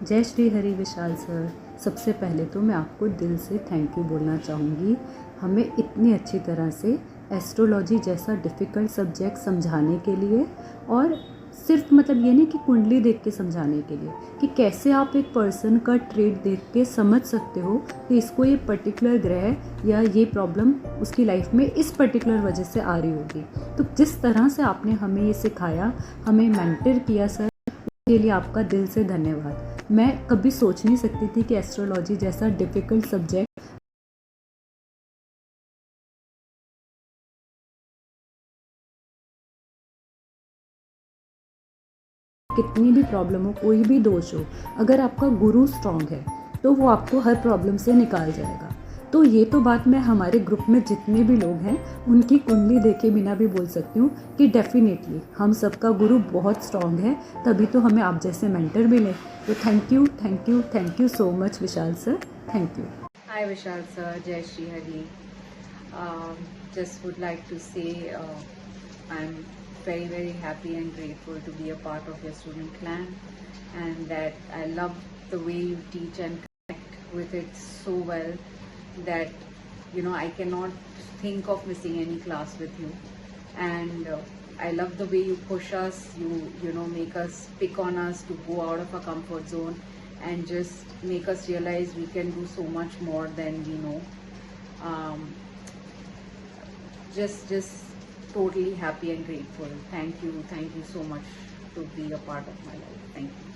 जय श्री हरि विशाल सर। सबसे पहले तो मैं आपको दिल से थैंक यू बोलना चाहूँगी, हमें इतनी अच्छी तरह से एस्ट्रोलॉजी जैसा डिफ़िकल्ट सब्जेक्ट समझाने के लिए, और सिर्फ मतलब ये नहीं कि कुंडली देख के समझाने के लिए, कि कैसे आप एक पर्सन का ट्रेड देख के समझ सकते हो कि इसको ये पर्टिकुलर ग्रह या ये प्रॉब्लम उसकी लाइफ में इस पर्टिकुलर वजह से आ रही होगी। तो जिस तरह से आपने हमें ये सिखाया, हमें मेंटर किया सर, के लिए आपका दिल से धन्यवाद। मैं कभी सोच नहीं सकती थी कि एस्ट्रोलॉजी जैसा डिफ़िकल्ट सब्जेक्ट कितनी भी प्रॉब्लम हो, कोई भी दोष हो, अगर आपका गुरु स्ट्रॉन्ग है तो वो आपको हर प्रॉब्लम से निकाल जाएगा। तो ये तो बात मैं हमारे ग्रुप में जितने भी लोग हैं उनकी कुंडली देखे बिना भी बोल सकती हूँ कि डेफिनेटली हम सबका गुरु बहुत स्ट्रॉन्ग है, तभी तो हमें आप जैसे मेंटर मिले। तो thank you thank you thank you so much Vishal sir, thank you. Hi Vishal sir, Jai Shri Hari. Just would like to say I'm very happy and grateful to be a part of your student clan, and that I love the way you teach and connect with it so well that I cannot think of missing any class with you. And I love the way you push us, you make us pick on us to go out of our comfort zone and just make us realize we can do so much more than we know. Um, just totally happy and grateful. Thank you so much to be a part of my life. Thank you.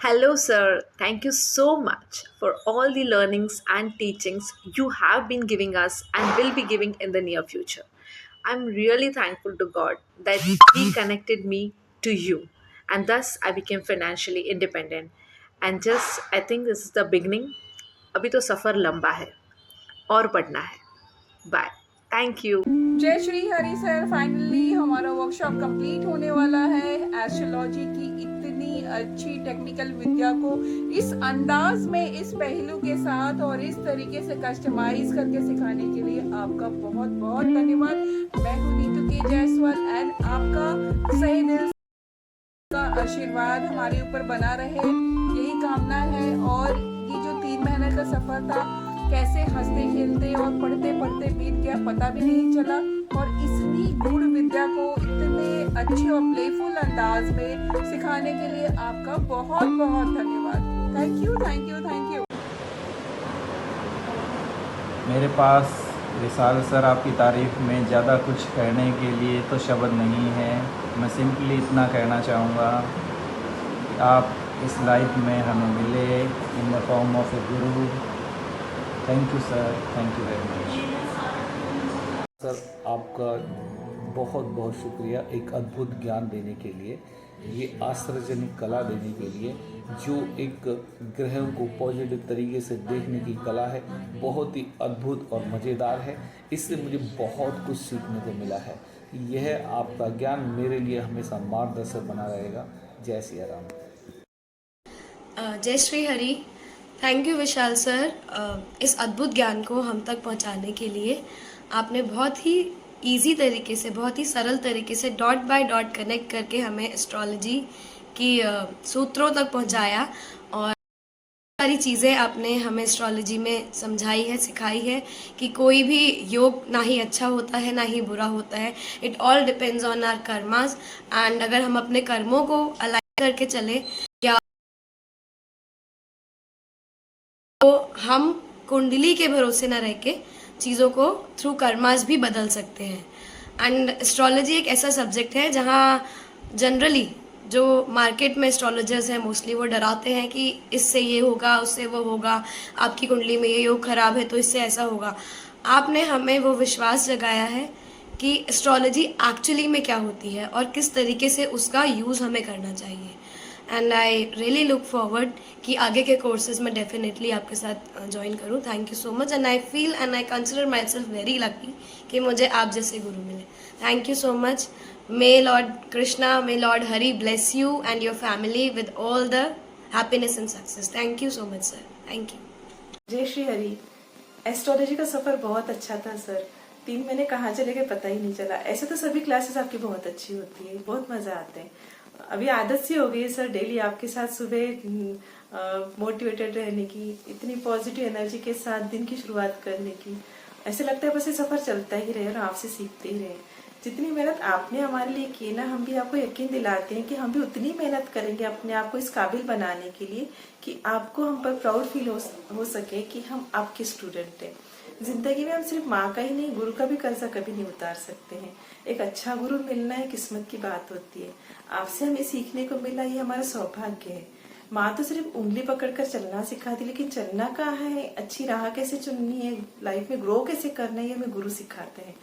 Hello, sir. Thank you so much for all the learnings and teachings you have been giving us and will be giving in the near future. I'm really thankful to God that He connected me to you, and thus I became financially independent. And just, I think this is the beginning. अभी तो सफ़र लंबा है और बढ़ना है. Bye. Thank you. जय Shri Hari sir, finally हमारा workshop complete होने वाला है। एस्ट्रोलॉजी की इतनी अच्छी टेक्निकल विद्या को इस अंदाज में, इस पहलू के साथ और इस तरीके से कस्टमाइज करके सिखाने के लिए आपका बहुत बहुत धन्यवाद। मैं हूं नीतू के जायसवाल एंड आपका सही दिल का आशीर्वाद हमारे ऊपर बना रहे, यही कामना है। और ये जो 3 महीने का सफर था, कैसे हंसते खेलते और पढ़ते पढ़ते बीत गया पता भी नहीं चला, और इतनी गूढ़ विद्या को इतने अच्छे और प्लेफुल अंदाज में सिखाने के लिए आपका बहुत बहुत धन्यवाद। Thank you thank you thank you. मेरे पास विशाल सर आपकी तारीफ़ में ज़्यादा कुछ कहने के लिए तो शब्द नहीं है। मैं सिंपली इतना कहना चाहूँगा कि आप इस लाइफ में हमें मिले in the form of A Guru. Thank you sir, thank you very much. Sir आपका बहुत बहुत शुक्रिया एक अद्भुत ज्ञान देने के लिए, ये आश्चर्यजनक कला देने के लिए, जो एक ग्रहों को पॉजिटिव तरीके से देखने की कला है, बहुत ही अद्भुत और मज़ेदार है। इससे मुझे बहुत कुछ सीखने को मिला है। यह आपका ज्ञान मेरे लिए हमेशा मार्गदर्शक बना रहेगा। जय सिया राम। जय Shri Hari. Thank you Vishal sir, इस अद्भुत ज्ञान को हम तक पहुंचाने के लिए। आपने बहुत ही इजी तरीके से, बहुत ही सरल तरीके से डॉट बाय डॉट कनेक्ट करके हमें एस्ट्रोलॉजी की सूत्रों तक पहुंचाया, और सारी चीज़ें आपने हमें एस्ट्रोलॉजी में समझाई है, सिखाई है कि कोई भी योग ना ही अच्छा होता है ना ही बुरा होता है। It all depends on our karmas, and अगर हम अपने कर्मों को अलाइन करके चले, या तो हम कुंडली के भरोसे न रह के चीज़ों को थ्रू कर्मास भी बदल सकते हैं। एंड एस्ट्रोलॉजी एक ऐसा सब्जेक्ट है जहाँ जनरली जो मार्केट में एस्ट्रोलॉजर्स हैं मोस्टली वो डराते हैं कि इससे ये होगा, उससे वो होगा, आपकी कुंडली में ये योग खराब है तो इससे ऐसा होगा। आपने हमें वो विश्वास जगाया है कि एस्ट्रोलॉजी एक्चुअली में क्या होती है और किस तरीके से उसका यूज़ हमें करना चाहिए। And I really look forward कि आगे के कोर्सेज में डेफिनेटली आपके साथ ज्वाइन करूँ। Thank you so much, and I feel and I consider my self very lucky कि मुझे आप जैसे गुरु मिले। Thank you so much. My lord Krishna, my lord Hari bless you and your family with all the happiness and success. Thank you so much sir, thank you. जय Shri Hari. Astrology का सफ़र बहुत अच्छा था सर, 3 महीने कहाँ चले गए पता ही नहीं चला। ऐसे तो सभी क्लासेस आपकी बहुत अच्छी होती है, बहुत मज़ा आते हैं, अभी आदत सी हो गई है सर, डेली आपके साथ सुबह मोटिवेटेड रहने की, इतनी पॉजिटिव एनर्जी के साथ दिन की शुरुआत करने की। ऐसे लगता है बस ये सफर चलता ही रहे और आपसे सीखते ही रहे। जितनी मेहनत आपने हमारे लिए की ना, हम भी आपको यकीन दिलाते हैं कि हम भी उतनी मेहनत करेंगे अपने आप को इस काबिल बनाने के लिए कि आपको हम पर प्राउड फील हो सके कि हम आपके स्टूडेंट हैं। जिंदगी में हम सिर्फ माँ का ही नहीं, गुरु का भी कर्जा कभी नहीं उतार सकते हैं। एक अच्छा गुरु मिलना है किस्मत की बात होती है। आपसे हमें सीखने को मिला, ये हमारा सौभाग्य है। माँ तो सिर्फ उंगली पकड़कर चलना सिखाती, लेकिन चलना कहाँ है, अच्छी राह कैसे चुननी है, लाइफ में ग्रो कैसे करना है, ये हमें गुरु सिखाते हैं।